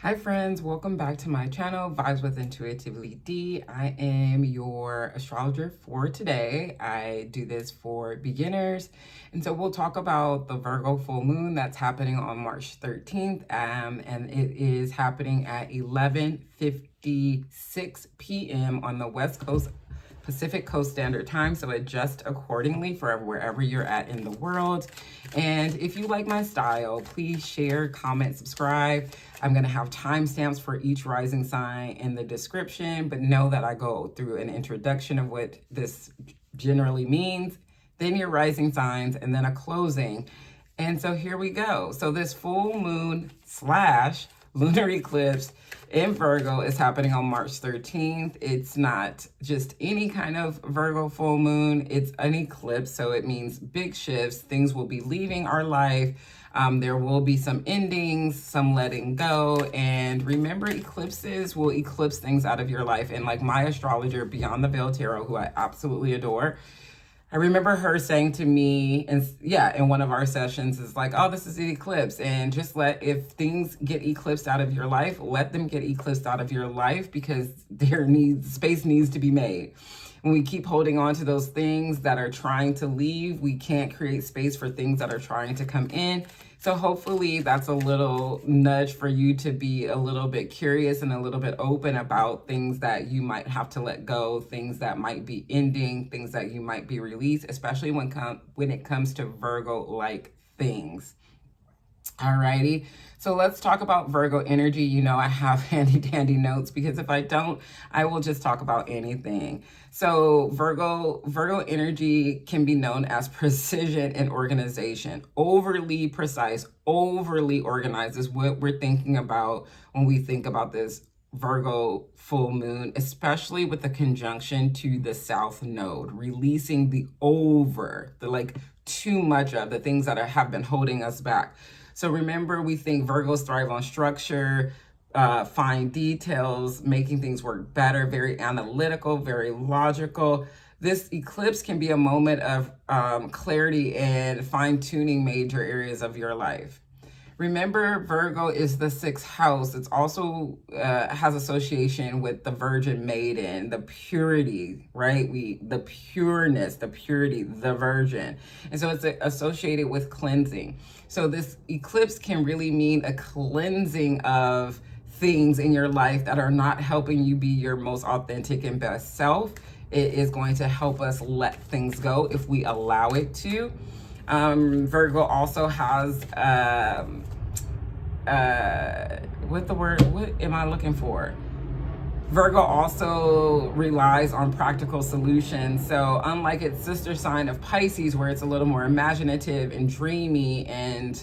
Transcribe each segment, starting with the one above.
Hi friends, welcome back to my channel, Vibes with Intuitively D. I am your astrologer for today. I do this for beginners. And so we'll talk about the Virgo full moon that's happening on March 13th. And it is happening at 11:56 p.m. on the West Coast Pacific Coast Standard Time, so adjust accordingly for wherever you're at in the world. And if you like my style, please share, comment, subscribe. I'm going to have timestamps for each rising sign in the description, but know that I go through an introduction of what this generally means, then your rising signs, and then a closing. And so here we go. So this full moon slash lunar eclipse in Virgo is happening on March 13th. It's not just any kind of Virgo full moon. It's an eclipse, so it means big shifts. Things will be leaving our life. There will be some endings, some letting go. And remember, eclipses will eclipse things out of your life. And like my astrologer, Beyond the Veil Tarot, who I absolutely adore, I remember her saying to me, and yeah, in one of our sessions, is like, oh, this is the eclipse. And just if things get eclipsed out of your life, let them get eclipsed out of your life, because space needs to be made. When we keep holding on to those things that are trying to leave, we can't create space for things that are trying to come in. So hopefully that's a little nudge for you to be a little bit curious and a little bit open about things that you might have to let go, things that might be ending, things that you might be released, especially when it comes to Virgo-like things. Alrighty, so let's talk about Virgo energy. You know, I have handy dandy notes, because if I don't, I will just talk about anything. So Virgo energy can be known as precision and organization. Overly precise, overly organized is what we're thinking about when we think about this Virgo full moon, especially with the conjunction to the South Node, releasing the too much of the things that have been holding us back. So remember, we think Virgos thrive on structure, fine details, making things work better, very analytical, very logical. This eclipse can be a moment of clarity and fine-tuning major areas of your life. Remember, Virgo is the 6th house. It's also has association with the Virgin Maiden, the purity, right? The pureness, the purity, the Virgin. And so it's associated with cleansing. So this eclipse can really mean a cleansing of things in your life that are not helping you be your most authentic and best self. It is going to help us let things go if we allow it to. Virgo also has, what am I looking for? Virgo also relies on practical solutions. So unlike its sister sign of Pisces, where it's a little more imaginative and dreamy and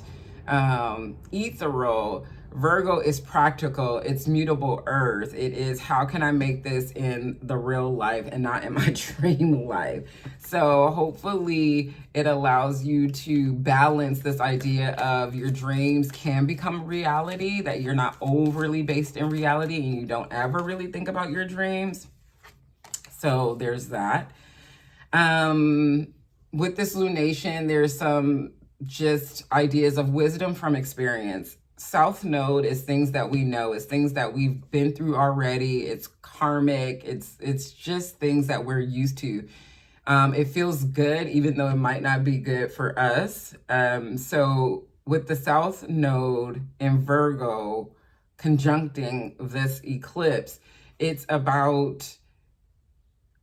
ethereal, Virgo is practical. It's mutable earth. It is, how can I make this in the real life and not in my dream life? So hopefully it allows you to balance this idea of your dreams can become reality, that you're not overly based in reality and you don't ever really think about your dreams. So there's that. With this lunation, there's some just ideas of wisdom from experience. South Node is things that we know, it's things that we've been through already. It's karmic. It's just things that we're used to. It feels good, even though it might not be good for us. So with the South Node in Virgo conjuncting this eclipse, it's about,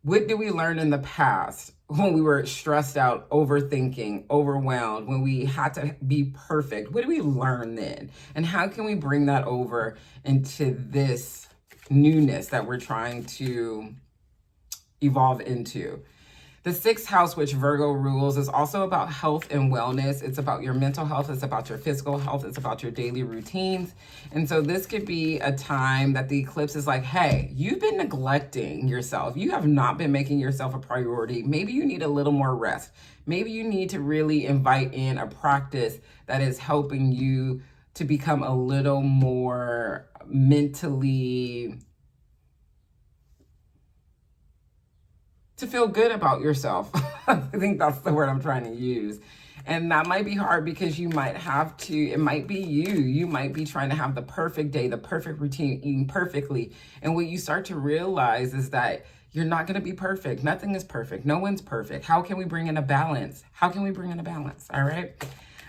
what did we learn in the past when we were stressed out, overthinking, overwhelmed, when we had to be perfect? What did we learn then? And how can we bring that over into this newness that we're trying to evolve into? The 6th house, which Virgo rules, is also about health and wellness. It's about your mental health. It's about your physical health. It's about your daily routines. And so this could be a time that the eclipse is like, hey, you've been neglecting yourself. You have not been making yourself a priority. Maybe you need a little more rest. Maybe you need to really invite in a practice that is helping you to become a little more mentally to feel good about yourself. I think that's the word I'm trying to use. And that might be hard because you might have to, it might be you might be trying to have the perfect day, the perfect routine, eating perfectly. And what you start to realize is that you're not going to be perfect. Nothing is perfect. No one's perfect. How can we bring in a balance? How can we bring in a balance? All right.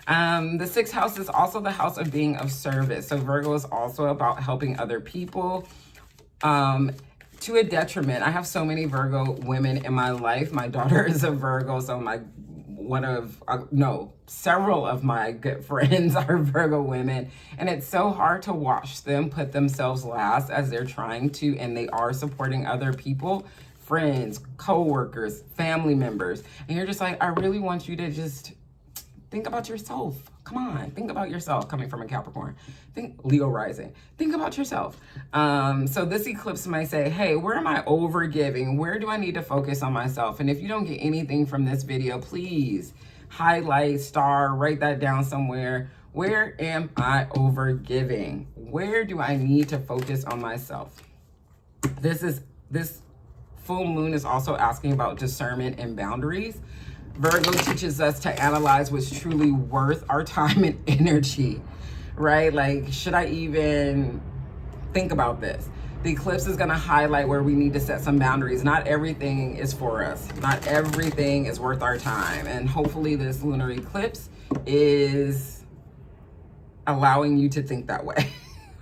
The sixth house is also the house of being of service. So Virgo is also about helping other people. To a detriment. I have so many Virgo women in my life. My daughter is a Virgo, so several of my good friends are Virgo women, and it's so hard to watch them put themselves last as they're trying to, and they are supporting other people, friends, co-workers, family members, and you're just like, I really want you to just think about yourself. Come on, think about yourself. Coming from a Capricorn, think Leo rising. Think about yourself. So this eclipse might say, hey, where am I over giving? Where do I need to focus on myself? And if you don't get anything from this video, please highlight, star, write that down somewhere. Where am I over giving? Where do I need to focus on myself? This full moon is also asking about discernment and boundaries. Virgo teaches us to analyze what's truly worth our time and energy, right? Like, should I even think about this? The eclipse is going to highlight where we need to set some boundaries. Not everything is for us. Not everything is worth our time. And hopefully this lunar eclipse is allowing you to think that way.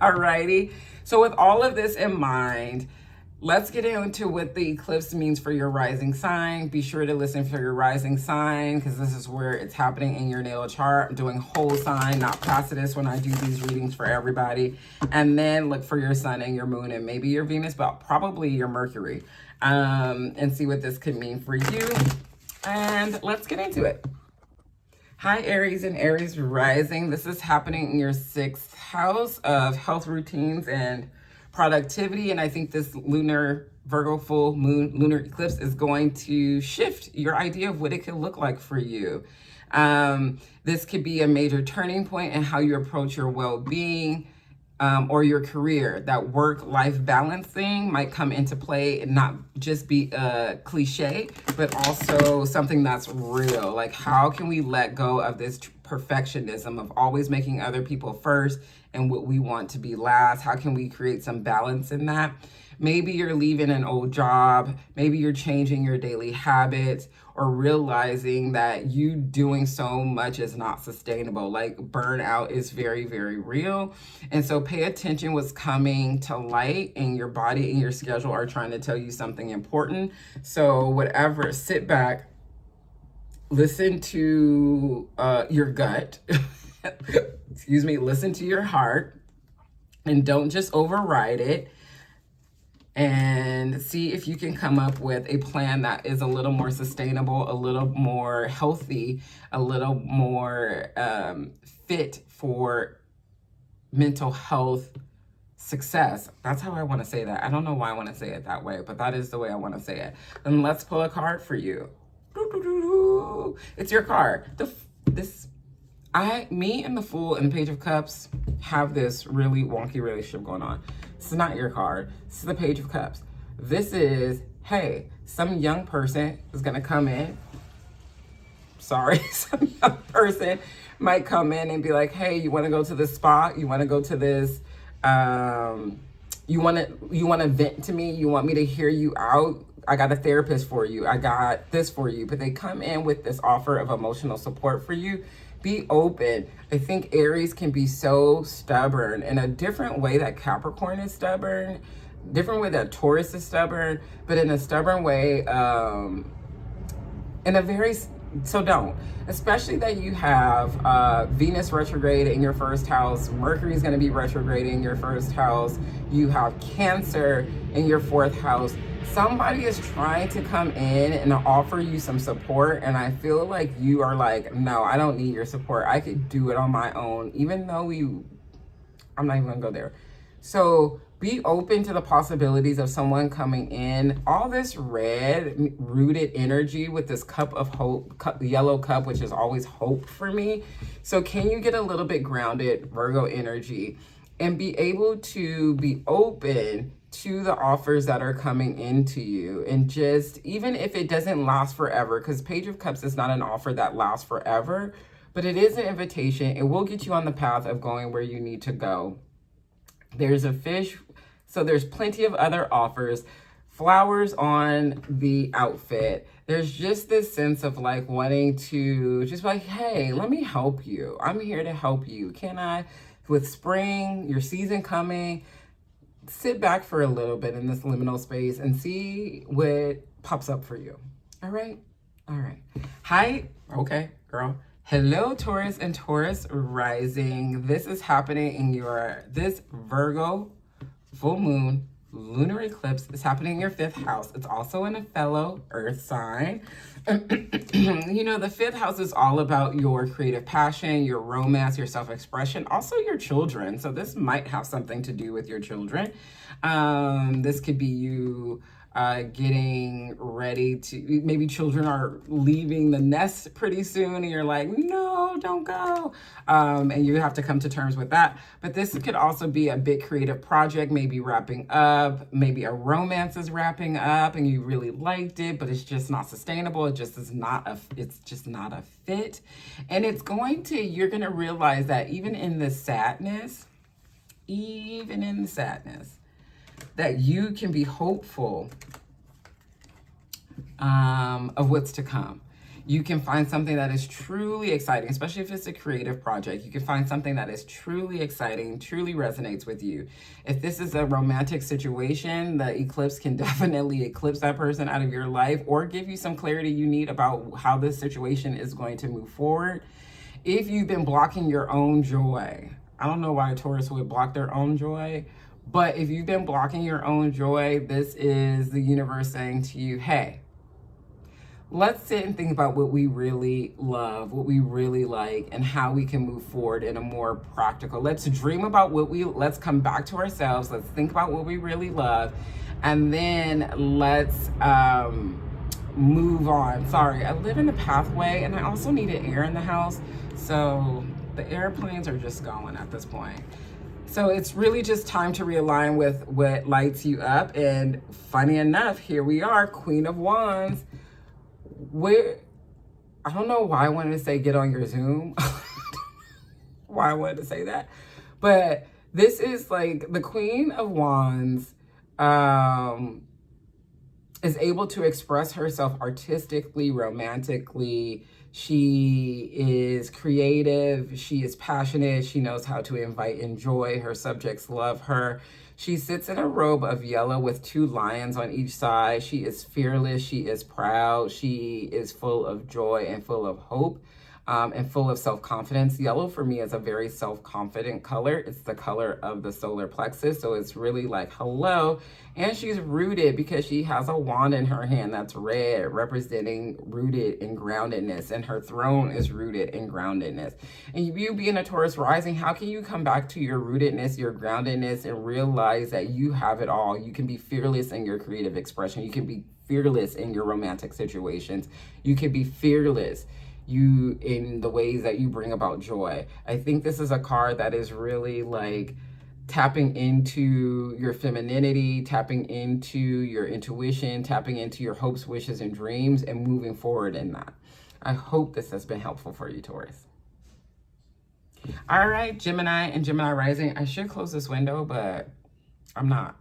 Alrighty. So with all of this in mind, let's get into what the eclipse means for your rising sign. Be sure to listen for your rising sign because this is where it's happening in your natal chart. I'm doing whole sign, not Placidus when I do these readings for everybody. And then look for your sun and your moon and maybe your Venus, but probably your Mercury, and see what this could mean for you. And let's get into it. Hi, Aries and Aries rising. This is happening in your sixth house of health routines and productivity, and I think this lunar Virgo full moon lunar eclipse is going to shift your idea of what it could look like for you. This could be a major turning point in how you approach your well-being or your career. That work-life balance thing might come into play and not just be a cliche, but also something that's real. Like, how can we let go of this perfectionism of always making other people first and what we want to be last? How can we create some balance in that? Maybe you're leaving an old job. Maybe you're changing your daily habits or realizing that you doing so much is not sustainable. Like, burnout is very, very real. And so pay attention what's coming to light, and your body and your schedule are trying to tell you something important. So whatever, sit back, listen to your gut. Excuse me, listen to your heart and don't just override it, and see if you can come up with a plan that is a little more sustainable, a little more healthy, a little more fit for mental health success. That's how I want to say that. I don't know why I want to say it that way, but that is the way I want to say it. And let's pull a card for you. It's your card. Me and the Fool and the Page of Cups have this really wonky relationship going on. This is not your card. This is the Page of Cups. This is, hey, some young person is going to come in. Some young person might come in and be like, hey, you want to go to this spa? You want to go to this, you want to vent to me? You want me to hear you out? I got a therapist for you. I got this for you. But they come in with this offer of emotional support for you. Be open. I think Aries can be so stubborn in a different way that Capricorn is stubborn, different way that Taurus is stubborn, but in a stubborn way, don't. Especially that you have Venus retrograde in your first house, Mercury is going to be retrograde in your first house, you have Cancer in your fourth house. Somebody is trying to come in and offer you some support, and I feel like you are like, no, I don't need your support. I could do it on my own, even though I'm not even gonna go there. So be open to the possibilities of someone coming in. All this red rooted energy with this cup of hope, yellow cup, which is always hope for me. So can you get a little bit grounded, Virgo energy, and be able to be open to the offers that are coming into you. And just, even if it doesn't last forever, because Page of Cups is not an offer that lasts forever, but it is an invitation. It will get you on the path of going where you need to go. There's a fish, so there's plenty of other offers. Flowers on the outfit. There's just this sense of like wanting to just like, hey, let me help you. I'm here to help you. Can I, with spring, your season coming, sit back for a little bit in this liminal space and see what pops up for you. All right? All right. Hi. Okay, girl. Hello, Taurus and Taurus rising. This is happening in this Virgo full moon lunar eclipse is happening in your 5th house. It's also in a fellow earth sign. You know, the 5th house is all about your creative passion, your romance, your self-expression, also your children. So this might have something to do with your children. This could be you getting ready to, maybe children are leaving the nest pretty soon and you're like, no, don't go. And you have to come to terms with that. But this could also be a big creative project, maybe wrapping up, maybe a romance is wrapping up and you really liked it, but it's just not sustainable. It just is not it's just not a fit. And it's you're going to realize that even in the sadness, that you can be hopeful of what's to come. You can find something that is truly exciting, especially if it's a creative project. You can find something that is truly exciting, truly resonates with you. If this is a romantic situation, the eclipse can definitely eclipse that person out of your life or give you some clarity you need about how this situation is going to move forward. If you've been blocking your own joy, I don't know why a Taurus would block their own joy, but if you've been blocking your own joy, this is the universe saying to you, hey, let's sit and think about what we really love, what we really like, and how we can move forward in a more practical. Let's dream about let's come back to ourselves. Let's think about what we really love. And then let's move on. Sorry, I live in a pathway and I also need an air in the house. So the airplanes are just going at this point. So it's really just time to realign with what lights you up. And funny enough, here we are, Queen of Wands. I don't know why I wanted to say get on your Zoom. Why I wanted to say that. But this is like the Queen of Wands is able to express herself artistically, romantically. She is creative. She is passionate. She knows how to invite and joy. Her subjects love her. She sits in a robe of yellow with 2 lions on each side. She is fearless. She is proud. She is full of joy and full of hope and full of self-confidence. Yellow for me is a very self-confident color. It's the color of the solar plexus. So it's really like, hello. And she's rooted because she has a wand in her hand that's red, representing rooted in groundedness. And her throne is rooted in groundedness. And you being a Taurus rising, how can you come back to your rootedness, your groundedness, and realize that you have it all? You can be fearless in your creative expression. You can be fearless in your romantic situations. You can be fearless in the ways that you bring about joy. I think this is a card that is really like tapping into your femininity, tapping into your intuition, tapping into your hopes, wishes, and dreams, and moving forward in that. I hope this has been helpful for you, Taurus. All right, Gemini and Gemini rising. I should close this window, but I'm not.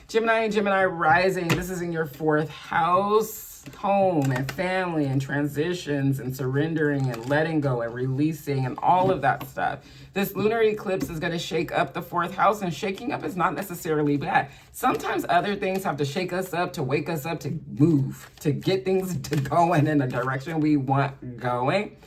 Gemini and Gemini rising. This is in your 4th house. Home and family and transitions and surrendering and letting go and releasing and all of that stuff. This lunar eclipse is going to shake up the 4th house, and shaking up is not necessarily bad. Sometimes other things have to shake us up to wake us up to move, to get things to going in the direction we want going.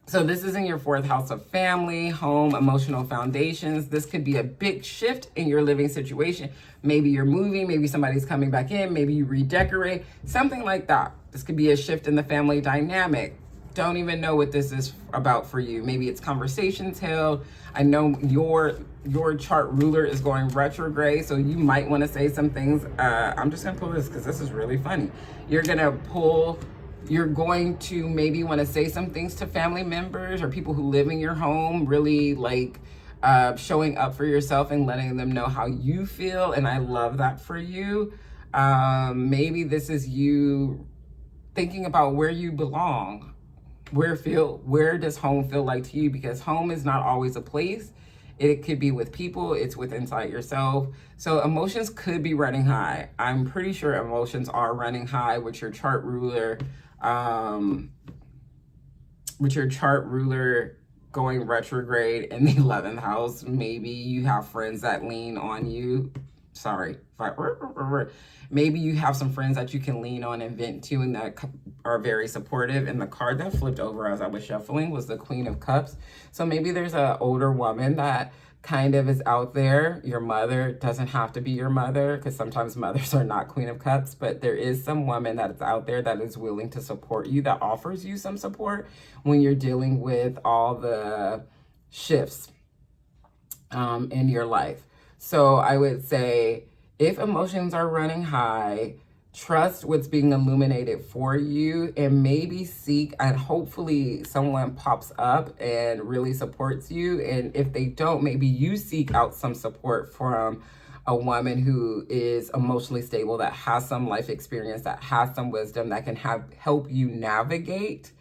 So this is in your 4th house of family, home, emotional foundations. This could be a big shift in your living situation. Maybe you're moving, maybe somebody's coming back in, maybe you redecorate, something like that. This could be a shift in the family dynamic. Don't even know what this is about for you. Maybe it's conversations held. I know your chart ruler is going retrograde, so you might want to say some things. I'm just gonna pull this because this is really funny. You're going to maybe want to say some things to family members or people who live in your home, really like showing up for yourself and letting them know how you feel. And I love that for you. Maybe this is you thinking about where you belong. Where does home feel like to you? Because home is not always a place. It could be with people, it's with inside yourself. So emotions could be running high. I'm pretty sure emotions are running high with your chart ruler, going retrograde in the 11th house. Maybe you have friends that lean on you. Maybe you have some friends that you can lean on and vent to and that are very supportive. And the card that flipped over as I was shuffling was the Queen of Cups. So maybe there's an older woman that kind of is out there. Your mother doesn't have to be your mother, because sometimes mothers are not Queen of Cups, but there is some woman that is out there that is willing to support you, that offers you some support when you're dealing with all the shifts in your life. So I would say, if emotions are running high, trust what's being illuminated for you, and maybe seek, and hopefully someone pops up and really supports you. And if they don't, maybe you seek out some support from a woman who is emotionally stable, that has some life experience, that has some wisdom, that can help you navigate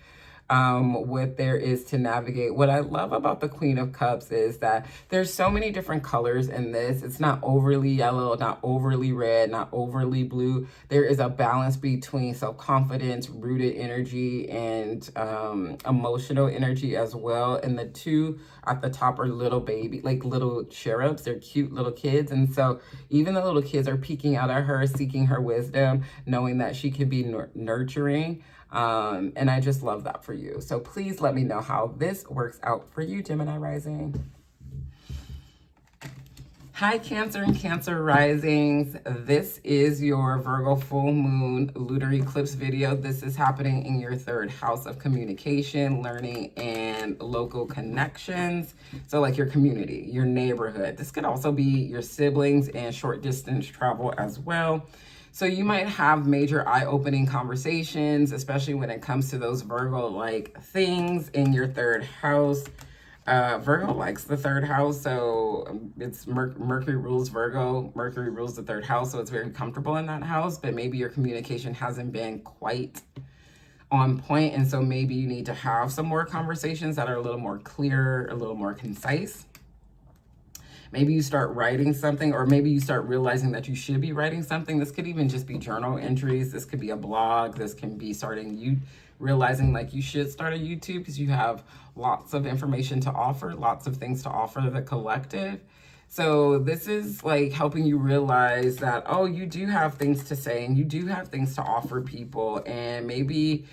what there is to navigate. What I love about the Queen of Cups is that there's so many different colors in this. It's not overly yellow, not overly red, not overly blue. There is a balance between self-confidence, rooted energy, and emotional energy as well. And the two at the top are little baby, like little cherubs. They're cute little kids. And so even the little kids are peeking out at her, seeking her wisdom, knowing that she can be nurturing. And I just love that for you. So please let me know how this works out for you, Gemini rising. Hi, Cancer and Cancer risings. This is your Virgo full moon lunar eclipse video. This is happening in your third house of communication, learning, and local connections. So like your community, your neighborhood. This could also be your siblings and short distance travel as well. So you might have major eye-opening conversations, especially when it comes to those Virgo-like things in your third house. Virgo likes the third house, so it's Mercury rules Virgo. Mercury rules the third house, so it's very comfortable in that house, but maybe your communication hasn't been quite on point, and so maybe you need to have some more conversations that are a little more clear, a little more concise. Maybe you start writing something, or maybe you start realizing that you should be writing something. This could even just be journal entries. This could be a blog. This can be realizing like you should start a YouTube, because you have lots of information to offer, lots of things to offer the collective. So this is like helping you realize that, oh, you do have things to say and you do have things to offer people. And maybe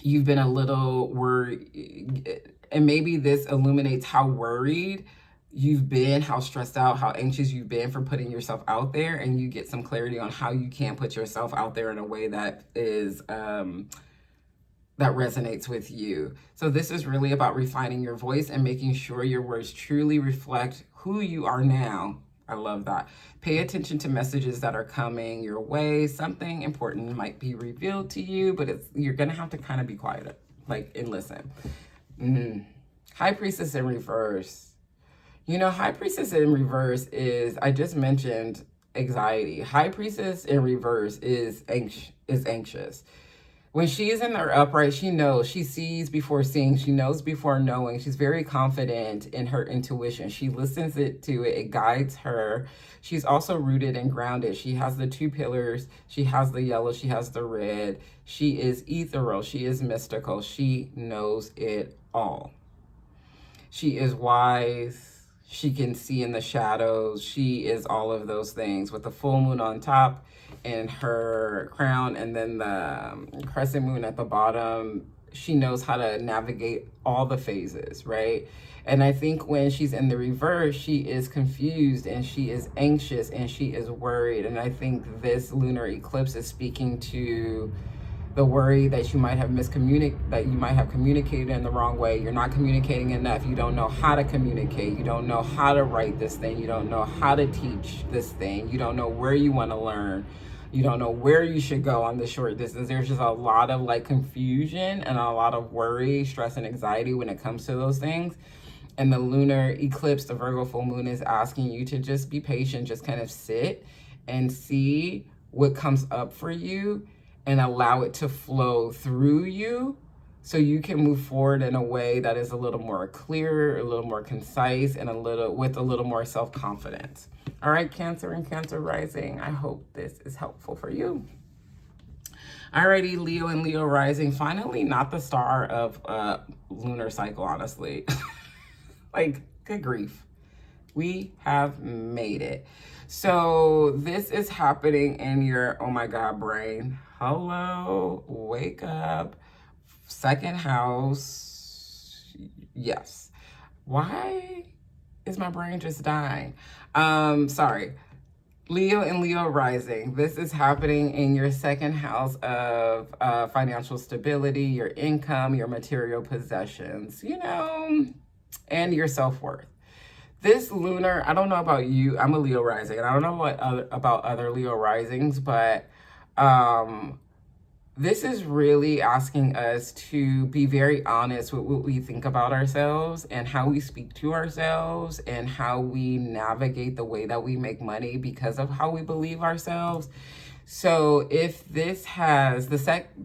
you've been a little worried, and maybe this illuminates how worried you've been, how stressed out, how anxious you've been for putting yourself out there, and you get some clarity on how you can put yourself out there in a way that is that resonates with you. So this is really about refining your voice and making sure your words truly reflect who you are now. I love that. Pay attention to messages that are coming your way. Something important might be revealed to you, but you're gonna have to kind of be quiet, and listen. High Priestess in reverse. You know, High Priestess in reverse is, I just mentioned anxiety. High Priestess in reverse is anxious. When she is in her upright, she knows. She sees before seeing. She knows before knowing. She's very confident in her intuition. She listens to it. It guides her. She's also rooted and grounded. She has the two pillars. She has the yellow. She has the red. She is ethereal. She is mystical. She knows it all. She is wise. She can see in the shadows. She is all of those things, with the full moon on top and her crown, and then the crescent moon at the bottom. She knows how to navigate all the phases, right? And I think when she's in the reverse, she is confused and she is anxious and she is worried. And I think this lunar eclipse is speaking to the worry that you might have communicated in the wrong way. You're not communicating enough. You don't know how to communicate. You don't know how to write this thing. You don't know how to teach this thing. You don't know where you want to learn. You don't know where you should go on the short distance. There's just a lot of like confusion and a lot of worry, stress, and anxiety when it comes to those things. And the lunar eclipse, the Virgo full moon, is asking you to just be patient, just kind of sit and see what comes up for you and allow it to flow through you so you can move forward in a way that is a little more clear, a little more concise, and with a little more self-confidence. All right, Cancer and Cancer rising, I hope this is helpful for you. Alrighty, Leo and Leo rising, finally not the star of lunar cycle, honestly. Like, good grief. We have made it. So this is happening in your, oh my God, brain. Hello, wake up. Second house. Yes. Why is my brain just dying? Sorry. Leo and Leo rising. This is happening in your second house of financial stability, your income, your material possessions, you know, and your self-worth. This lunar, I don't know about you, I'm a Leo rising, and I don't know about other Leo risings, but this is really asking us to be very honest with what we think about ourselves and how we speak to ourselves and how we navigate the way that we make money because of how we believe ourselves. So if this has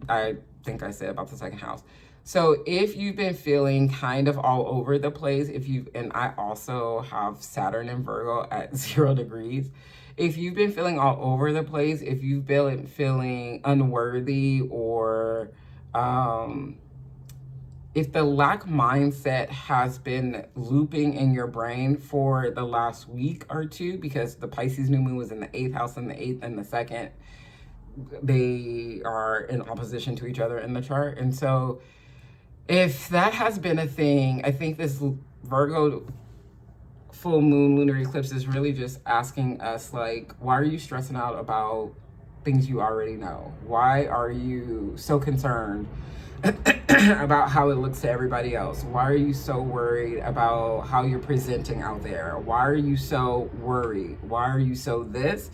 I think I said about the second house. So if you've been feeling kind of all over the place, and I also have Saturn in Virgo at 0 degrees. If you've been feeling all over the place, if you've been feeling unworthy, or if the lack mindset has been looping in your brain for the last week or two, because the Pisces new moon was in the 8th house and the 8th and the 2nd, they are in opposition to each other in the chart. And so if that has been a thing, I think this Virgo full moon lunar eclipse is really just asking us, like, why are you stressing out about things you already know? Why are you so concerned about how it looks to everybody else? Why are you so worried about how you're presenting out there? Why are you so worried? Why are you so this?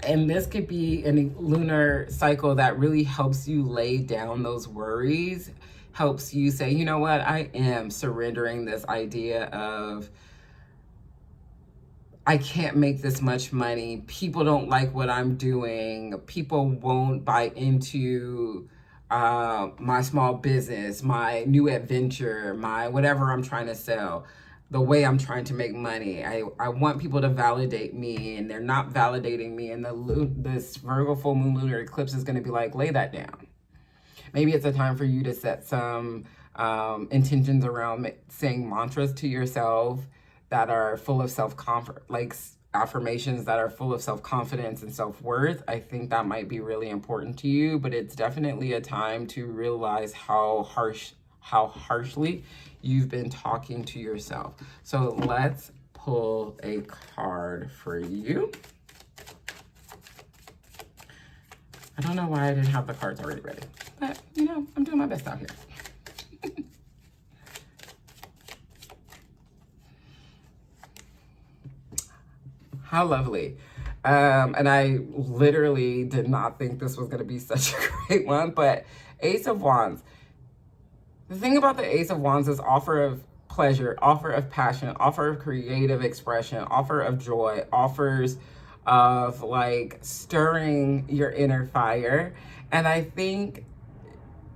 And this could be a lunar cycle that really helps you lay down those worries, helps you say, you know what, I am surrendering this idea of, I can't make this much money. People don't like what I'm doing. People won't buy into my small business, my new adventure, my whatever I'm trying to sell, the way I'm trying to make money. I want people to validate me, and they're not validating me. And this Virgo full moon lunar eclipse is going to be like, lay that down. Maybe it's a time for you to set some intentions around saying mantras to yourself that are full of self-confidence, like affirmations that are full of self-confidence and self-worth. I think that might be really important to you, but it's definitely a time to realize how harshly you've been talking to yourself. So let's pull a card for you. I don't know why I didn't have the cards already ready, but you know, I'm doing my best out here. How lovely. And I literally did not think this was going to be such a great one, but Ace of Wands. The thing about the Ace of Wands is offer of pleasure, offer of passion, offer of creative expression, offer of joy, offers of like stirring your inner fire. And I think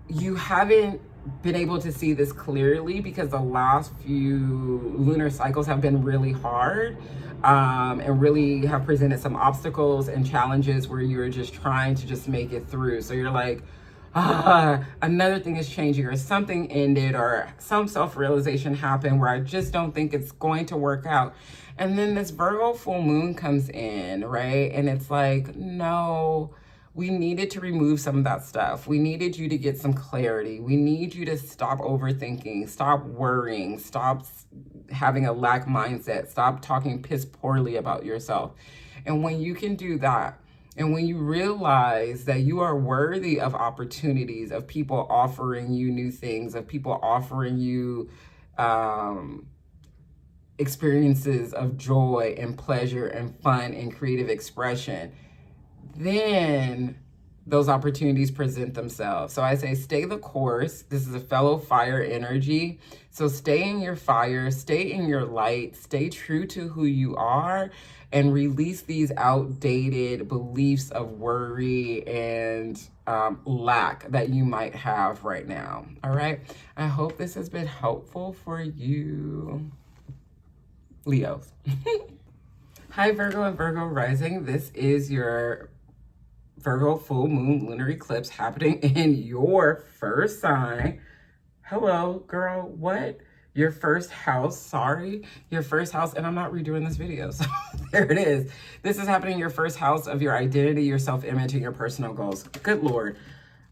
you haven't been able to see this clearly because the last few lunar cycles have been really hard, and really have presented some obstacles and challenges where you're just trying to just make it through. So you're like, another thing is changing, or something ended, or some self-realization happened where I just don't think it's going to work out. And then this Virgo full moon comes in, right? And it's like, no, we needed to remove some of that stuff. We needed you to get some clarity. We need you to stop overthinking, stop worrying, stop having a lack mindset, stop talking piss poorly about yourself. And when you can do that, and when you realize that you are worthy of opportunities, of people offering you new things, of people offering you experiences of joy and pleasure and fun and creative expression, then those opportunities present themselves. So I say stay the course. This is a fellow fire energy. So stay in your fire, stay in your light, stay true to who you are, and release these outdated beliefs of worry and lack that you might have right now. All right. I hope this has been helpful for you, Leos. Hi, Virgo and Virgo rising. This is your Virgo full moon lunar eclipse happening in your first sign. Hello, girl. What? Your first house. Sorry. Your first house. And I'm not redoing this video. So there it is. This is happening in your first house of your identity, your self-image, and your personal goals. Good Lord.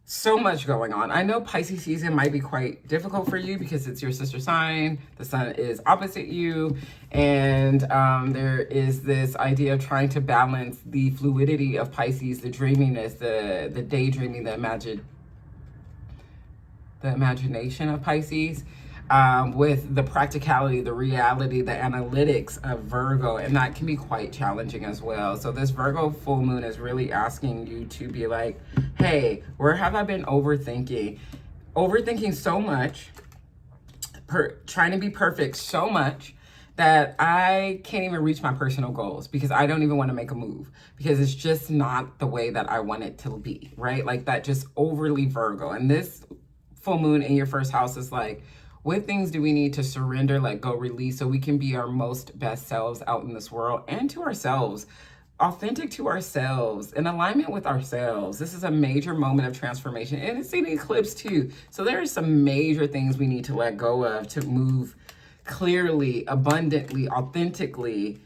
So much going on. I know Pisces season might be quite difficult for you because it's your sister sign. The sun is opposite you. And there is this idea of trying to balance the fluidity of Pisces, the dreaminess, the daydreaming, the imagination of Pisces, with the practicality, the reality, the analytics of Virgo, and that can be quite challenging as well. So this Virgo full moon is really asking you to be like, hey, where have I been overthinking so much, trying to be perfect so much that I can't even reach my personal goals because I don't even want to make a move because it's just not the way that I want it to be, right? Like that, just overly Virgo. And this full moon in your first house is like, what things do we need to surrender, let go, release, so we can be our most best selves out in this world and to ourselves, authentic to ourselves, in alignment with ourselves. This is a major moment of transformation, and it's an eclipse too. So there are some major things we need to let go of to move clearly, abundantly, authentically,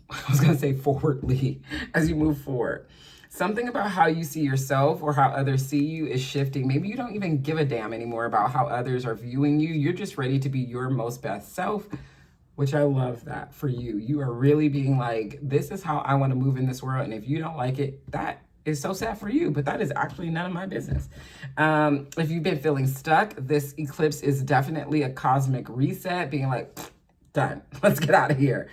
I was going to say forwardly, as you move forward. Something about how you see yourself or how others see you is shifting. Maybe you don't even give a damn anymore about how others are viewing you. You're just ready to be your most best self, which I love that for you. You are really being like, this is how I want to move in this world. And if you don't like it, that is so sad for you, but that is actually none of my business. If you've been feeling stuck, this eclipse is definitely a cosmic reset, being like, done, let's get out of here.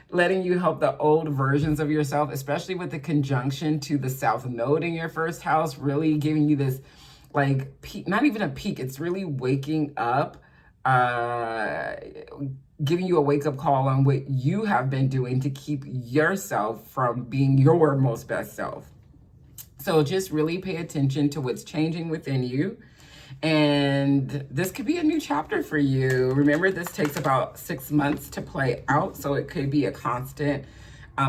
Letting you help the old versions of yourself, especially with the conjunction to the South Node in your first house, really giving you this like peak, not even a peak, it's really waking up, giving you a wake-up call on what you have been doing to keep yourself from being your most best self. So just really pay attention to what's changing within you. And this could be a new chapter for you. Remember, this takes about 6 months to play out. So it could be a constant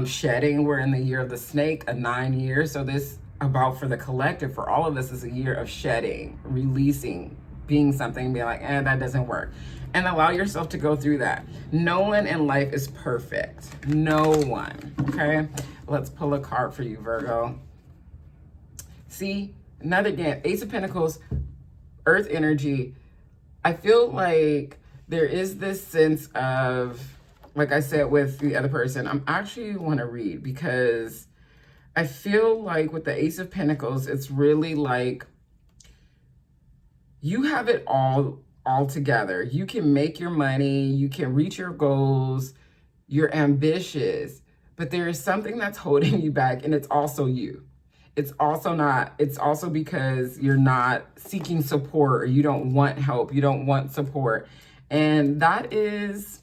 shedding. We're in the year of the snake, a 9 years. So this about for the collective, for all of us, is a year of shedding, releasing, being something, being like, that doesn't work. And allow yourself to go through that. No one in life is perfect. No one, okay? Let's pull a card for you, Virgo. See, another again, Ace of Pentacles, Earth energy. I feel like there is this sense of, like I said with the other person, I'm actually want to read because I feel like with the Ace of Pentacles, it's really like you have it all together. You can make your money, you can reach your goals, you're ambitious, but there is something that's holding you back, and it's also you. It's also because you're not seeking support, or you don't want help, you don't want support. And that is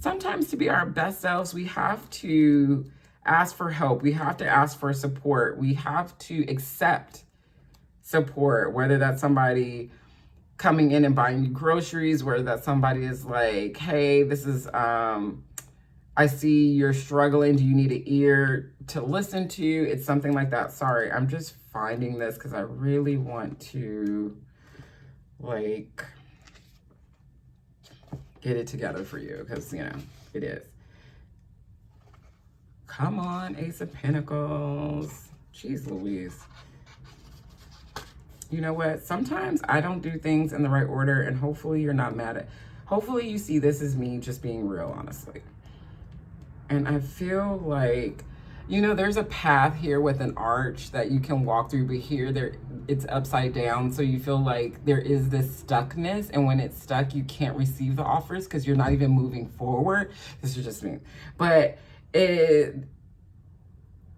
sometimes, to be our best selves, we have to ask for help. We have to ask for support. We have to accept support, whether that's somebody coming in and buying you groceries, whether that somebody is like, hey, this is, I see you're struggling. Do you need an ear to listen to? It's something like that. Sorry, I'm just finding this because I really want to like get it together for you because, you know, it is. Come on, Ace of Pentacles. Jeez Louise. You know what? Sometimes I don't do things in the right order, and hopefully you're not mad at, hopefully you see this as me just being real, honestly. And I feel like, you know, there's a path here with an arch that you can walk through, but here it's upside down. So you feel like there is this stuckness, and when it's stuck, you can't receive the offers because you're not even moving forward. This is just me. But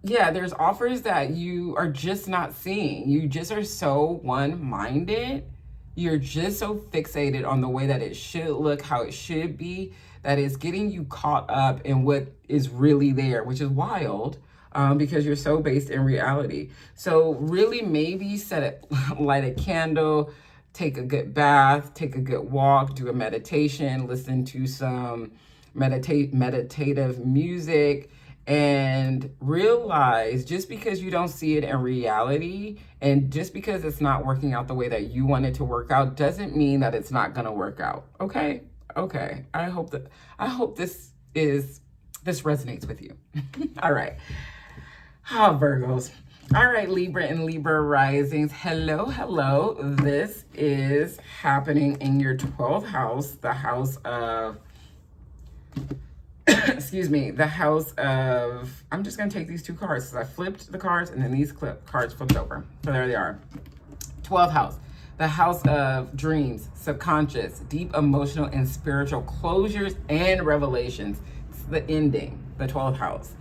yeah, there's offers that you are just not seeing. You just are so one-minded. You're just so fixated on the way that it should look, how it should be, that it's getting you caught up in what is really there, which is wild, because you're so based in reality. So really maybe set it, light a candle, take a good bath, take a good walk, do a meditation, listen to some meditative music, and realize just because you don't see it in reality and just because it's not working out the way that you want it to work out doesn't mean that it's not going to work out. Okay. I hope this resonates with you. All right. Virgos. All right, Libra and Libra risings. Hello. This is happening in your 12th house, the house of excuse me, the house of, I'm just going to take these two cards because I flipped the cards and then these cards flipped over. So there they are. 12th house, the house of dreams, subconscious, deep emotional and spiritual closures and revelations. It's the ending, the 12th house.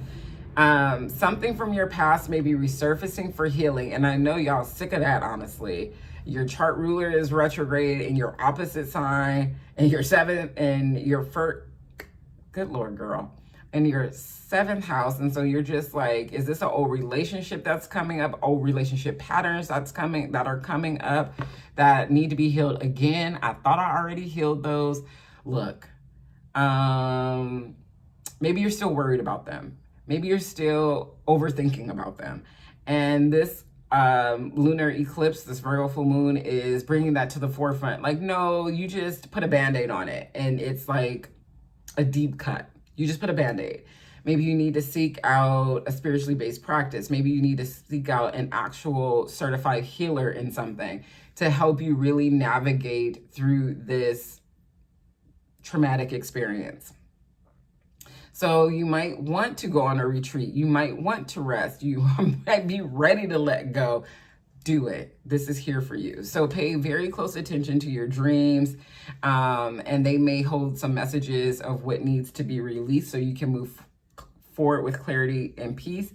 Something from your past may be resurfacing for healing. And I know y'all sick of that, honestly. Your chart ruler is retrograde in your opposite sign and your seventh and your first. Good Lord, girl. In your 7th house. And so you're just like, is this an old relationship that's coming up? Old relationship patterns that are coming up that need to be healed again? I thought I already healed those. Look, maybe you're still worried about them. Maybe you're still overthinking about them. And this lunar eclipse, this Virgo full moon, is bringing that to the forefront. Like, no, you just put a Band-Aid on it. And it's like a deep cut. You just put a Band-Aid. Maybe you need to seek out a spiritually based practice. Maybe you need to seek out an actual certified healer in something to help you really navigate through this traumatic experience. So you might want to go on a retreat. You might want to rest. You might be ready to let go. Do it. This is here for you. So pay very close attention to your dreams, and they may hold some messages of what needs to be released so you can move forward with clarity and peace.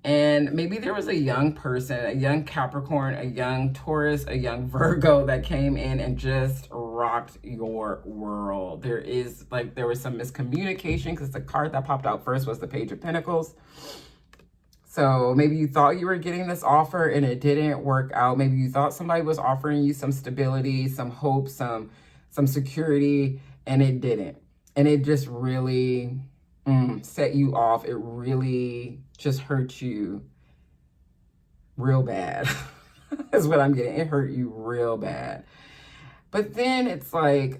And maybe there was a young person, a young Capricorn, a young Taurus, a young Virgo that came in and just rocked your world. There was some miscommunication because the card that popped out first was the Page of Pentacles. So maybe you thought you were getting this offer and it didn't work out. Maybe you thought somebody was offering you some stability, some hope, some security, and it didn't. And it just really set you off. It really just hurt you real bad. That's what I'm getting. It hurt you real bad. But then it's like,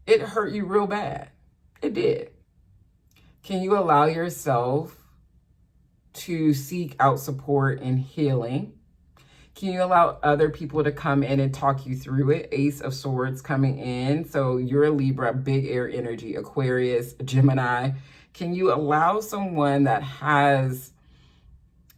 it hurt you real bad. It did. Can you allow yourself to seek out support and healing? Can you allow other people to come in and talk you through it? Ace of Swords coming in. So you're a Libra, big air energy, Aquarius, Gemini. Can you allow someone that has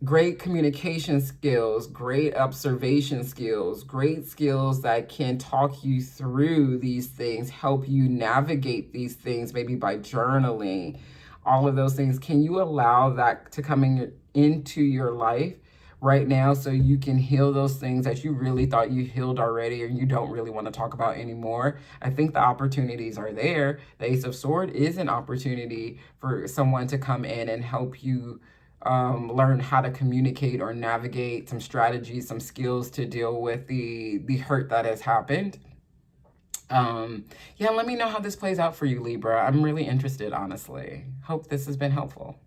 great communication skills, great observation skills, great skills that can talk you through these things, help you navigate these things, maybe by journaling, all of those things? Can you allow that to come into your life right now so you can heal those things that you really thought you healed already or you don't really want to talk about anymore? I think the opportunities are there. The Ace of Swords is an opportunity for someone to come in and help you learn how to communicate or navigate some strategies, some skills to deal with the hurt that has happened. Yeah, let me know how this plays out for you, Libra. I'm really interested, honestly. Hope this has been helpful.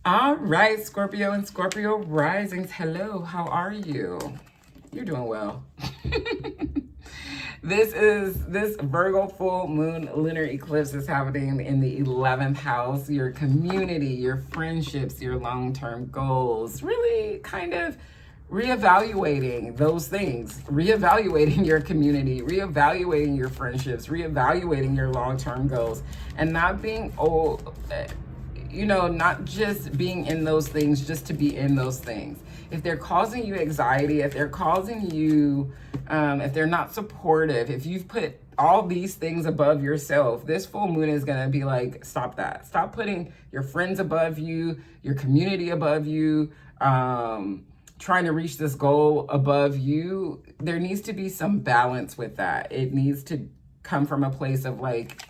All right, Scorpio and Scorpio risings. Hello, how are you? You're doing well. This Virgo full moon lunar eclipse is happening in the 11th house. Your community, your friendships, your long-term goals, really kind of reevaluating those things, reevaluating your community, reevaluating your friendships, reevaluating your long-term goals, and not being you know, not just being in those things just to be in those things. If they're causing you anxiety, if they're causing you, if they're not supportive, if you've put all these things above yourself, this full moon is going to be like, stop that. Stop putting your friends above you, your community above you, trying to reach this goal above you. There needs to be some balance with that. It needs to come from a place of like,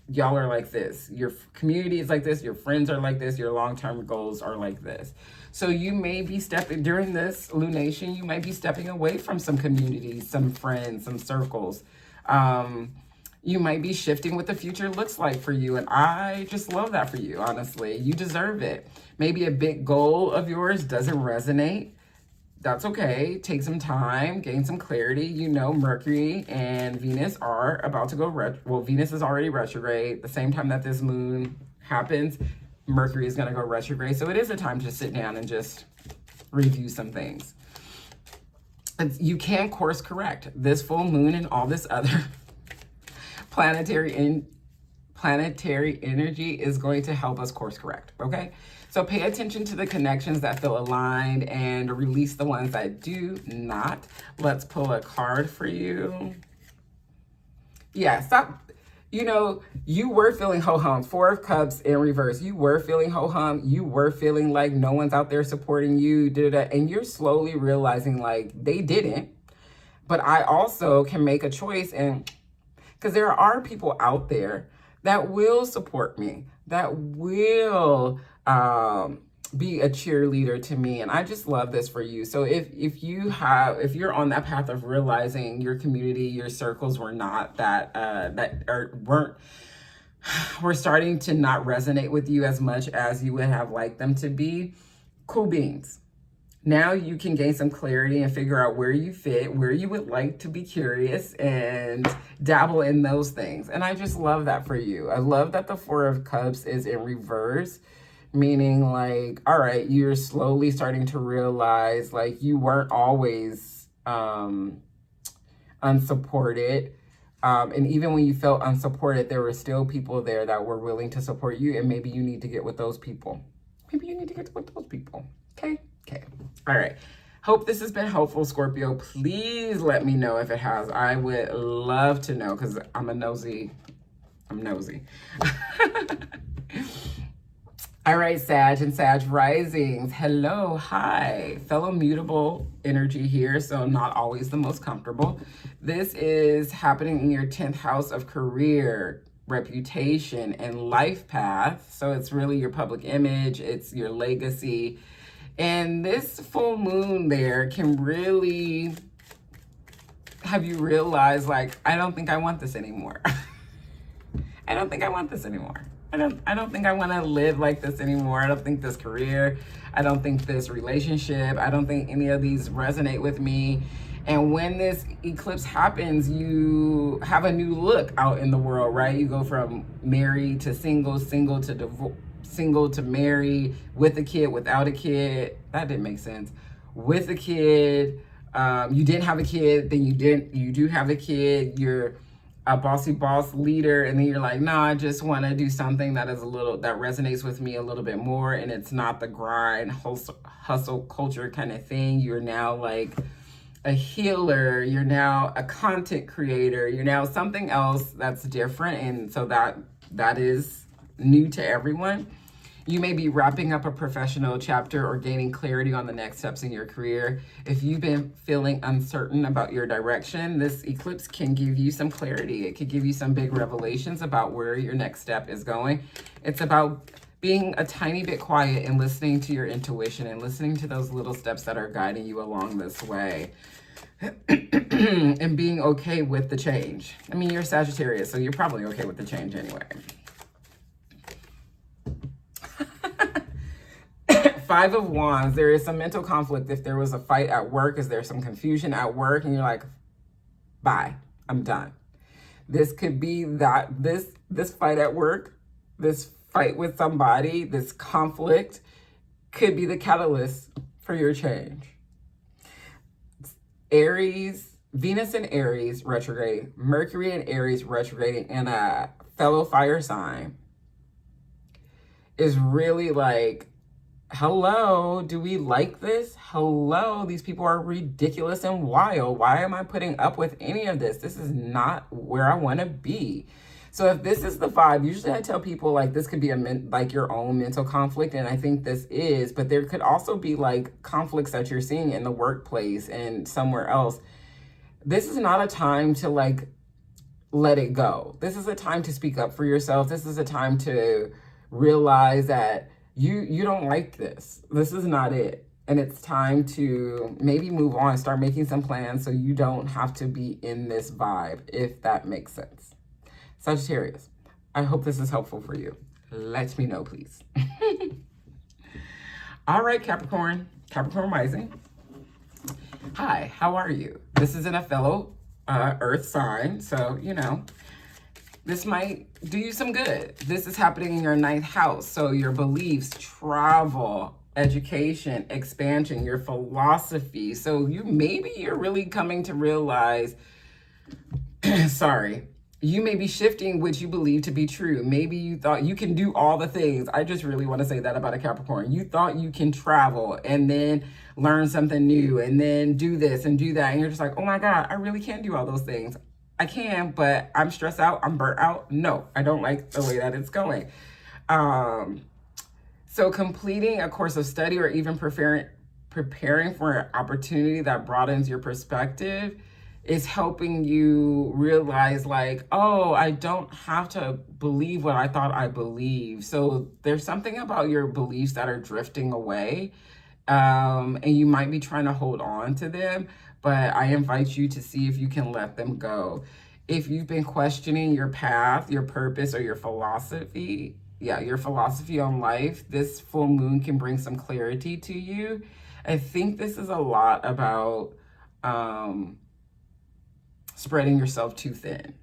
y'all are like this, your community is like this, your friends are like this, your long-term goals are like this. So you may be stepping, during this lunation, you might be stepping away from some communities, some friends, some circles. You might be shifting what the future looks like for you. And I just love that for you, honestly. You deserve it. Maybe a big goal of yours doesn't resonate. That's okay. Take some time, gain some clarity. You know, Mercury and Venus are about to go well, Venus is already retrograde. The same time that this moon happens, Mercury is going to go retrograde. So it is a time to sit down and just review some things. You can course correct. This full moon and all this other planetary energy is going to help us course correct, okay? So pay attention to the connections that feel aligned and release the ones that do not. Let's pull a card for you. Yeah, stop. You know, you were feeling ho-hum. 4 of Cups in reverse. You were feeling ho-hum. You were feeling like no one's out there supporting you. And you're slowly realizing like they didn't. But I also can make a choice, and because there are people out there that will support me, that will be a cheerleader to me. And I just love this for you. So if you're on that path of realizing your community, your circles were not were starting to not resonate with you as much as you would have liked them to be, cool beans. Now you can gain some clarity and figure out where you fit, where you would like to be curious and dabble in those things. And I just love that for you. I love that the 4 of Cups is in reverse, meaning like, all right, you're slowly starting to realize like you weren't always unsupported. And even when you felt unsupported, there were still people there that were willing to support you. And maybe you need to get with those people. Maybe you need to get with those people. Okay. Okay. All right. Hope this has been helpful, Scorpio. Please let me know if it has. I would love to know because I'm nosy. All right, Sag and Sag risings. Hello. Hi. Fellow mutable energy here, so not always the most comfortable. This is happening in your 10th house of career, reputation, and life path. So it's really your public image. It's your legacy. And this full moon there can really have you realize, like, I don't think I want this anymore. I don't think I want this anymore. I don't think I want to live like this anymore. I don't think this career, I don't think this relationship, I don't think any of these resonate with me. And when this eclipse happens, you have a new look out in the world, right? You go from married to single, single to divorce, single to married, with a kid, without a kid. That didn't make sense. With a kid, you didn't have a kid, then you do have a kid, you're a bossy boss leader, and then you're like, no, I just want to do something that resonates with me a little bit more, and it's not the grind, hustle culture kind of thing. You're now like a healer, you're now a content creator, you're now something else that's different, and so that is new to everyone. You may be wrapping up a professional chapter or gaining clarity on the next steps in your career. If you've been feeling uncertain about your direction, this eclipse can give you some clarity. It could give you some big revelations about where your next step is going. It's about being a tiny bit quiet and listening to your intuition and listening to those little steps that are guiding you along this way. And being okay with the change. I mean, you're Sagittarius, so you're probably okay with the change anyway. 5 of Wands, there is some mental conflict. If there was a fight at work, is there some confusion at work and you're like, bye, I'm done. This could be that this fight at work, this fight with somebody, this conflict could be the catalyst for your change. Aries, Venus in Aries retrograde, Mercury in Aries retrograding in a fellow fire sign is really like, hello, do we like this? Hello, these people are ridiculous and wild. Why am I putting up with any of this? This is not where I want to be. So if this is the vibe, usually I tell people like this could be like your own mental conflict, and I think this is, but there could also be like conflicts that you're seeing in the workplace and somewhere else. This is not a time to like let it go. This is a time to speak up for yourself. This is a time to realize that you don't like this. This is not it. And it's time to maybe move on, start making some plans so you don't have to be in this vibe, if that makes sense. Sagittarius, I hope this is helpful for you. Let me know, please. All right, Capricorn rising. Hi, how are you? This is in a fellow earth sign, so, you know, this might do you some good. This is happening in your 9th house, so your beliefs, travel, education, expansion, your philosophy. So you're really coming to realize, sorry, you may be shifting what you believe to be true. Maybe you thought you can do all the things. I just really want to say that about a Capricorn. You thought you can travel and then learn something new and then do this and do that. And you're just like, oh my God, I really can't do all those things. I can, but I'm stressed out. I'm burnt out. No, I don't like the way that it's going. So completing a course of study or even preparing for an opportunity that broadens your perspective is helping you realize like, oh, I don't have to believe what I thought I believed. So there's something about your beliefs that are drifting away, and you might be trying to hold on to them, but I invite you to see if you can let them go. If you've been questioning your path, your purpose, or your philosophy on life, this full moon can bring some clarity to you. I think this is a lot about spreading yourself too thin,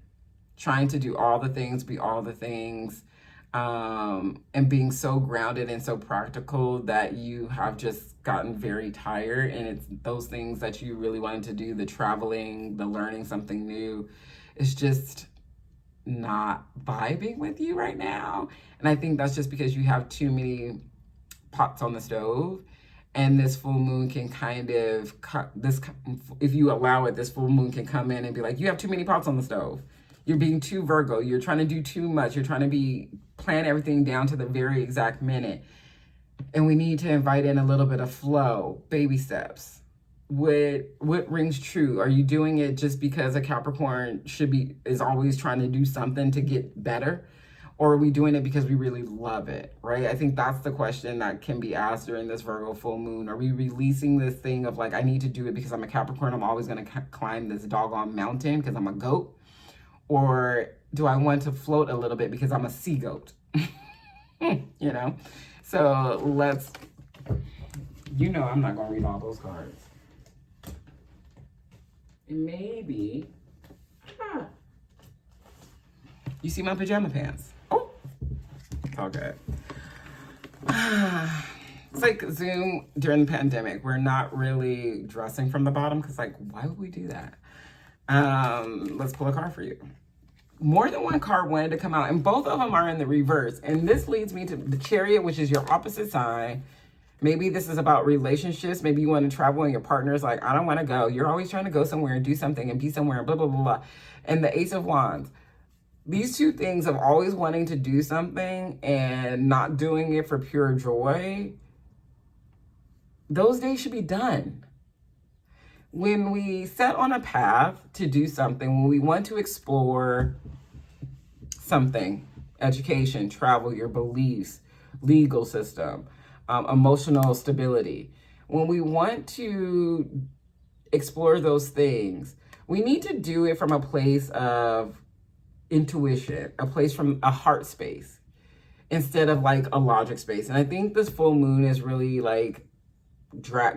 trying to do all the things, be all the things, and being so grounded and so practical that you have just gotten very tired. And it's those things that you really wanted to do, the traveling, the learning something new, is just not vibing with you right now. And I think that's just because you have too many pots on the stove. And this full moon can kind of if you allow it, this full moon can come in and be like, you have too many pots on the stove. You're being too Virgo. You're trying to do too much. You're trying to plan everything down to the very exact minute. And we need to invite in a little bit of flow, baby steps. What rings true? Are you doing it just because a Capricorn is always trying to do something to get better? Or are we doing it because we really love it, right? I think that's the question that can be asked during this Virgo full moon. Are we releasing this thing of like, I need to do it because I'm a Capricorn, I'm always going to climb this doggone mountain because I'm a goat? Or do I want to float a little bit because I'm a sea goat? You know? So I'm not going to read all those cards. And maybe, you see my pajama pants? Oh, it's all good. It's like Zoom during the pandemic. We're not really dressing from the bottom because, like, why would we do that? Let's pull a card for you. More than one card wanted to come out, and both of them are in the reverse. And this leads me to the Chariot, which is your opposite sign. Maybe this is about relationships. Maybe you want to travel and your partner's like, I don't want to go. You're always trying to go somewhere and do something and be somewhere and blah, blah, blah, blah. And the Ace of Wands. These two things of always wanting to do something and not doing it for pure joy, those days should be done. When we set on a path to do something, when we want to explore something, education, travel, your beliefs, legal system, emotional stability, when we want to explore those things, we need to do it from a place of intuition, a place from a heart space, instead of like a logic space. And I think this full moon is really like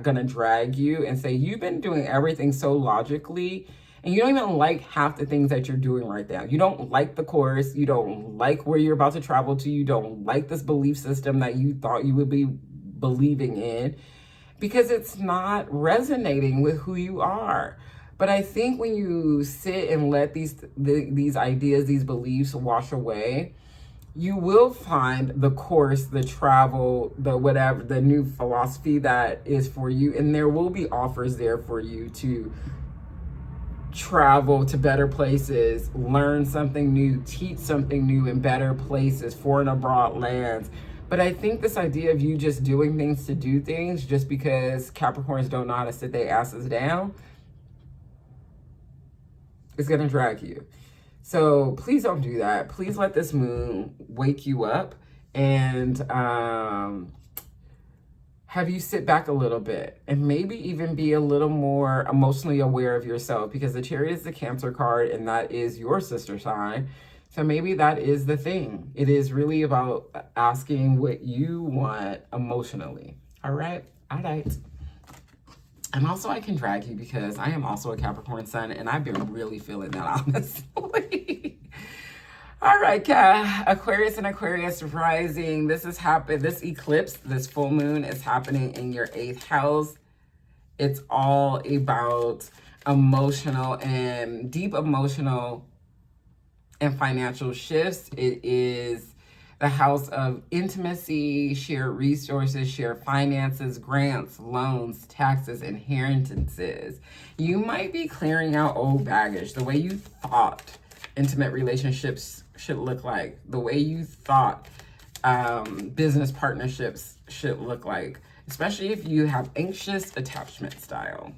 gonna drag you and say, you've been doing everything so logically and you don't even like half the things that you're doing right now. You don't like the course. You don't like where you're about to travel to. You don't like this belief system that you thought you would be believing in because it's not resonating with who you are. But I think when you sit and let these ideas, these beliefs wash away, you will find the course, the travel, the whatever, the new philosophy that is for you. And there will be offers there for you to travel to better places, learn something new, teach something new in better places, foreign abroad lands. But I think this idea of you just doing things to do things just because Capricorns don't know how to sit their asses down is going to drag you. So please don't do that. Please let this moon wake you up and have you sit back a little bit and maybe even be a little more emotionally aware of yourself, because the Chariot is the Cancer card and that is your sister sign. So maybe that is the thing. It is really about asking what you want emotionally. All right? All right. And also I can drag you because I am also a Capricorn sun and I've been really feeling that, honestly. All right, Aquarius and Aquarius rising. This eclipse, this full moon is happening in your 8th house. It's all about emotional and deep emotional and financial shifts. It is the house of intimacy, shared resources, shared finances, grants, loans, taxes, inheritances. You might be clearing out old baggage, the way you thought intimate relationships should look like, the way you thought business partnerships should look like, especially if you have anxious attachment style.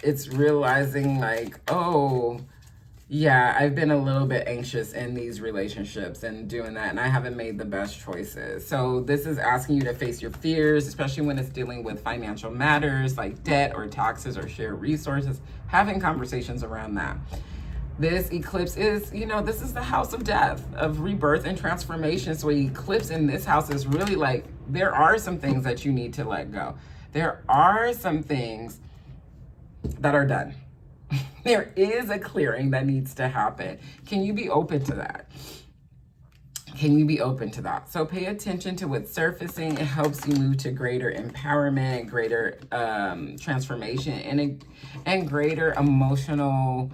It's realizing like, oh, yeah, I've been a little bit anxious in these relationships and doing that, and I haven't made the best choices. So this is asking you to face your fears, especially when it's dealing with financial matters like debt or taxes or shared resources, having conversations around that. This eclipse is, this is the house of death, of rebirth and transformation. So eclipse in this house is really like, there are some things that you need to let go. There are some things that are done. There is a clearing that needs to happen. Can you be open to that? Can you be open to that? So pay attention to what's surfacing. It helps you move to greater empowerment, greater transformation, and greater emotional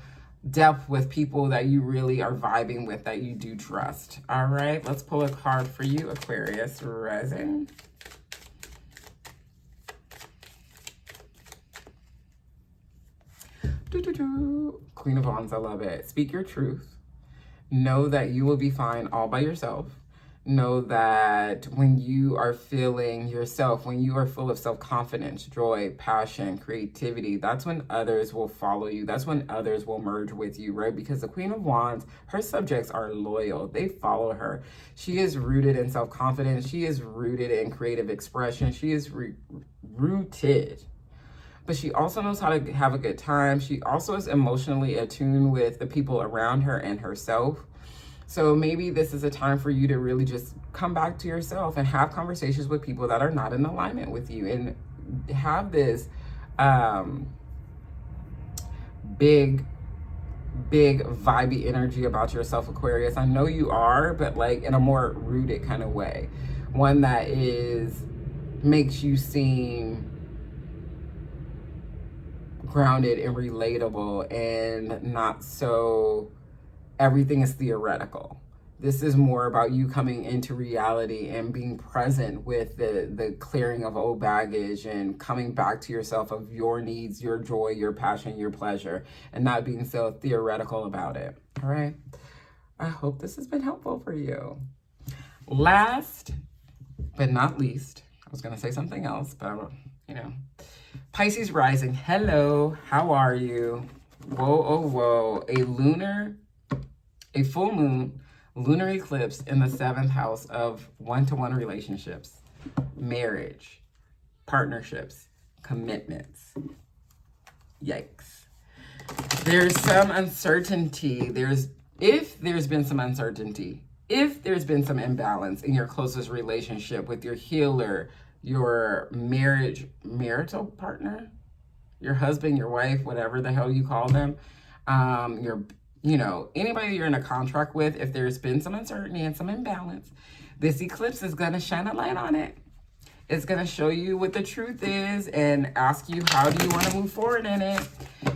depth with people that you really are vibing with, that you do trust. All right, let's pull a card for you, Aquarius rising. Queen of Wands, I love it. Speak your truth. Know that you will be fine all by yourself. Know that when you are feeling yourself, when you are full of self-confidence, joy, passion, creativity, that's when others will follow you. That's when others will merge with you, right? Because the Queen of Wands, her subjects are loyal. They follow her. She is rooted in self-confidence. She is rooted in creative expression. She is rooted. But she also knows how to have a good time. She also is emotionally attuned with the people around her and herself. So maybe this is a time for you to really just come back to yourself and have conversations with people that are not in alignment with you, and have this big vibey energy about yourself, Aquarius. I know you are, but like in a more rooted kind of way. One that makes you seem grounded and relatable and not so everything is theoretical. This is more about you coming into reality and being present with the clearing of old baggage and coming back to yourself of your needs, your joy, your passion, your pleasure, and not being so theoretical about it. All right. I hope this has been helpful for you. Last but not least, I was going to say something else, but Pisces rising. Hello, how are you? Whoa, oh, whoa. A full moon lunar eclipse in the 7th house of one-to-one relationships, marriage, partnerships, commitments. Yikes. There's some uncertainty. If there's been some uncertainty, if there's been some imbalance in your closest relationship with your healer, your marital partner, your husband, your wife, whatever the hell you call them, anybody you're in a contract with, if there's been some uncertainty and some imbalance, this eclipse is going to shine a light on it. It's going to show you what the truth is and ask you, how do you want to move forward in it?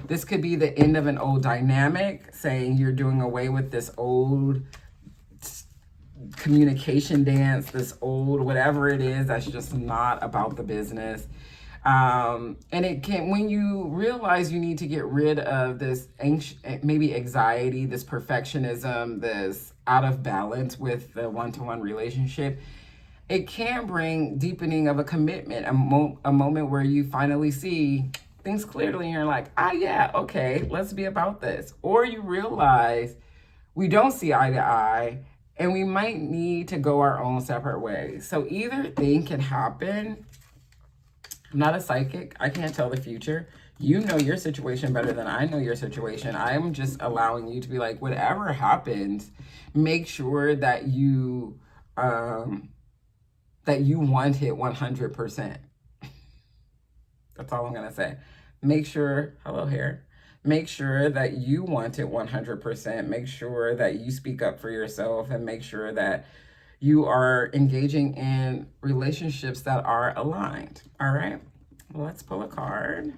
This could be the end of an old dynamic, saying you're doing away with this old communication dance, this old whatever it is that's just not about the business. And it can, when you realize you need to get rid of this maybe anxiety, this perfectionism, this out of balance with the one-to-one relationship, it can bring deepening of a commitment, a moment where you finally see things clearly and you're like, ah, yeah, okay, let's be about this. Or you realize we don't see eye to eye and we might need to go our own separate ways. So either thing can happen. I'm not a psychic. I can't tell the future. You know your situation better than I know your situation. I'm just allowing you to be like, whatever happens, make sure that you want it 100%. That's all I'm going to say. Make sure, hello hair. Make sure that you want it 100%. Make sure that you speak up for yourself and make sure that you are engaging in relationships that are aligned. All right, let's pull a card.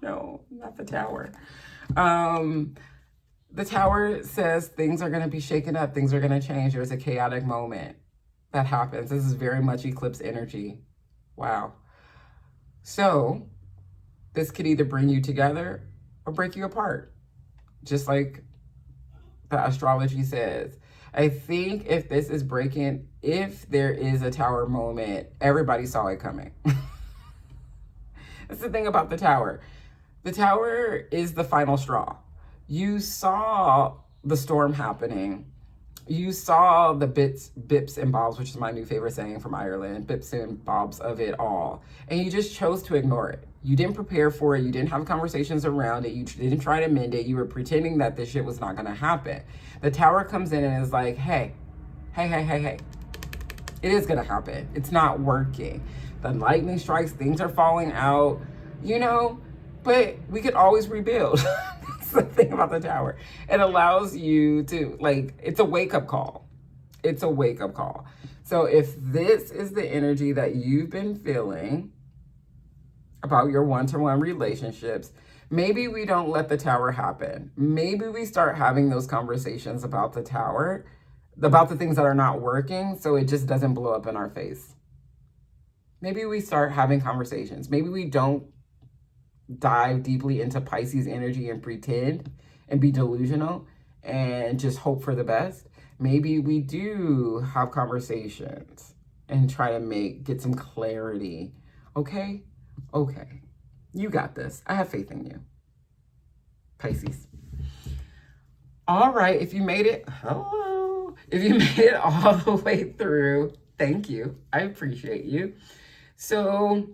No, not the Tower. The Tower says things are going to be shaken up. Things are going to change. There's a chaotic moment that happens. This is very much eclipse energy. Wow. So this could either bring you together or break you apart, just like the astrology says. I think if this is breaking, if there is a Tower moment, everybody saw it coming. That's the thing about the Tower. The Tower is the final straw. You saw the storm happening. You saw the bips and bobs, which is my new favorite saying from Ireland, bips and bobs of it all. And you just chose to ignore it. You didn't prepare for it. You didn't have conversations around it. You didn't try to mend it. You were pretending that this shit was not going to happen. The Tower comes in and is like, hey. It is going to happen. It's not working. The lightning strikes, things are falling out, you know, but we could always rebuild. That's the thing about the Tower. It allows you to, like, it's a wake-up call. It's a wake-up call. So if this is the energy that you've been feeling about your one-to-one relationships, maybe we don't let the Tower happen. Maybe we start having those conversations about the Tower, about the things that are not working, so it just doesn't blow up in our face. Maybe we start having conversations. Maybe we don't dive deeply into Pisces energy and pretend and be delusional and just hope for the best. Maybe we do have conversations and try to get some clarity. Okay? Okay. You got this. I have faith in you. Pisces. All right. If you made it, hello. If you made it all the way through, thank you. I appreciate you. So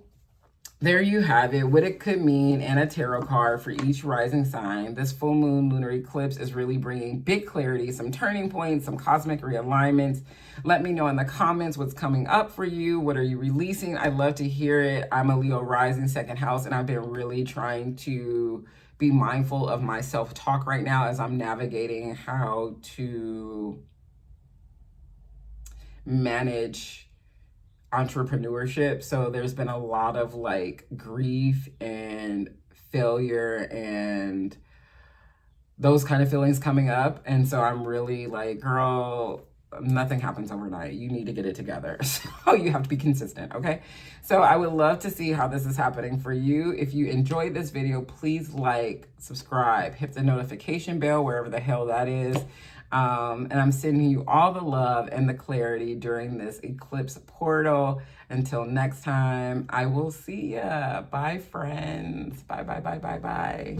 there you have it, what it could mean and a tarot card for each rising sign. This full moon lunar eclipse is really bringing big clarity, some turning points, some cosmic realignments. Let me know in the comments what's coming up for you. What are you releasing? I'd love to hear it. I'm a Leo rising second house, and I've been really trying to be mindful of my self-talk right now as I'm navigating how to manage entrepreneurship. So there's been a lot of like grief and failure and those kind of feelings coming up. And so I'm really like, girl, nothing happens overnight. You need to get it together. So you have to be consistent, okay? So I would love to see how this is happening for you. If you enjoyed this video, please like, subscribe, hit the notification bell, wherever the hell that is. And I'm sending you all the love and the clarity during this eclipse portal. Until next time, I will see ya. Bye, friends. Bye, bye, bye, bye, bye.